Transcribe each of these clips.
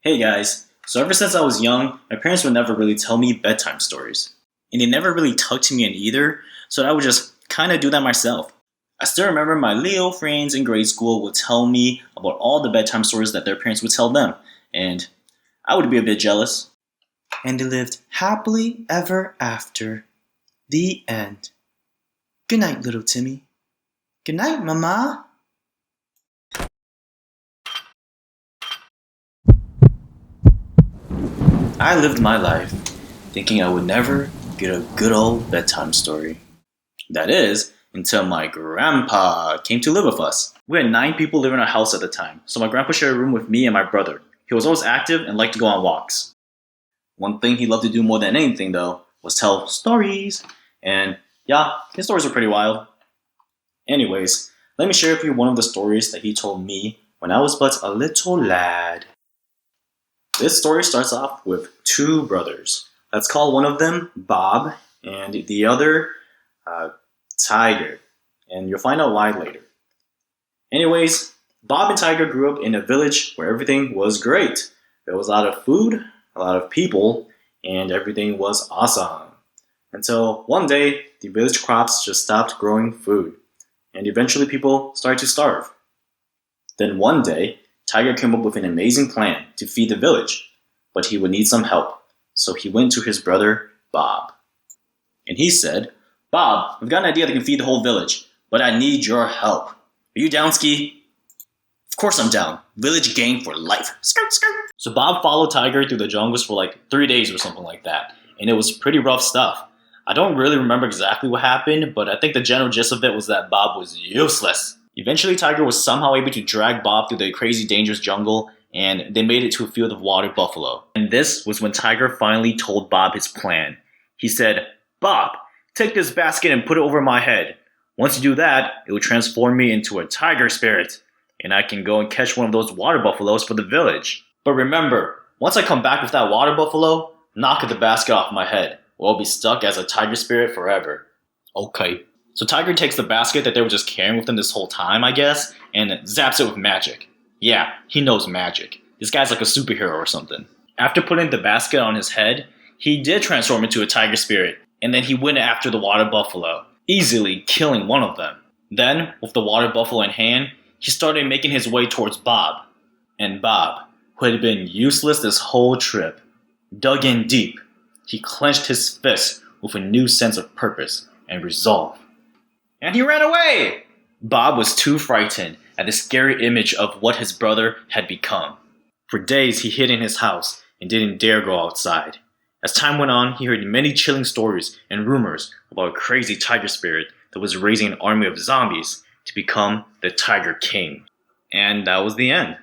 Hey guys, so ever since I was young, my parents would never really tell me bedtime stories. And they never really tucked me in either, so I would just kind of do that myself. I still remember my Leo friends in grade school would tell me about all the bedtime stories that their parents would tell them, and I would be a bit jealous. And they lived happily ever after. The end. Good night, little Timmy. Good night, Mama. I lived my life thinking I would never get a good old bedtime story. That is, until my grandpa came to live with us. We had 9 people living in our house at the time, so my grandpa shared a room with me and my brother. He was always active and liked to go on walks. One thing he loved to do more than anything, though, was tell stories. And yeah, his stories were pretty wild. Anyways, let me share with you one of the stories that he told me when I was but a little lad. This story starts off with 2 brothers. Let's call one of them Bob and the other Tiger. And you'll find out why later. Anyways, Bob and Tiger grew up in a village where everything was great. There was a lot of food, a lot of people, and everything was awesome. Until one day, the village crops just stopped growing food. And eventually people started to starve. Then one day, Tiger came up with an amazing plan to feed the village, but he would need some help. So he went to his brother, Bob. And he said, "Bob, I've got an idea that can feed the whole village, but I need your help. Are you down, Ski?" "Of course I'm down. Village gang for life. Skirt, skirt." So Bob followed Tiger through the jungles for like 3 days or something like that. And it was pretty rough stuff. I don't really remember exactly what happened, but I think the general gist of it was that Bob was useless. Eventually, Tiger was somehow able to drag Bob through the crazy dangerous jungle, and they made it to a field of water buffalo. And this was when Tiger finally told Bob his plan. He said, "Bob, take this basket and put it over my head. Once you do that, it will transform me into a tiger spirit, and I can go and catch one of those water buffaloes for the village. But remember, once I come back with that water buffalo, knock the basket off my head, or I'll be stuck as a tiger spirit forever." Okay. So Tiger takes the basket that they were just carrying with them this whole time, I guess, and zaps it with magic. Yeah, he knows magic. This guy's like a superhero or something. After putting the basket on his head, he did transform into a tiger spirit, and then he went after the water buffalo, easily killing one of them. Then, with the water buffalo in hand, he started making his way towards Bob. And Bob, who had been useless this whole trip, dug in deep. He clenched his fist with a new sense of purpose and resolve. And he ran away! Bob was too frightened at the scary image of what his brother had become. For days he hid in his house and didn't dare go outside. As time went on, he heard many chilling stories and rumors about a crazy tiger spirit that was raising an army of zombies to become the Tiger King. And that was the end.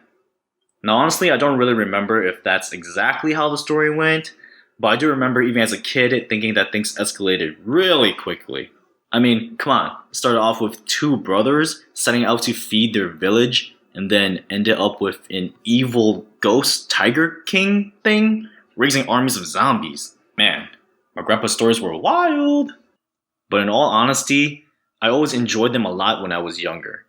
Now honestly, I don't really remember if that's exactly how the story went, but I do remember even as a kid thinking that things escalated really quickly. I mean, come on, it started off with 2 brothers setting out to feed their village, and then ended up with an evil ghost tiger king thing, raising armies of zombies. Man, my grandpa's stories were wild. But in all honesty, I always enjoyed them a lot when I was younger.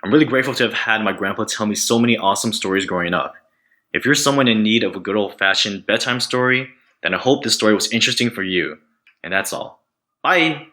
I'm really grateful to have had my grandpa tell me so many awesome stories growing up. If you're someone in need of a good old-fashioned bedtime story, then I hope this story was interesting for you. And that's all. Bye!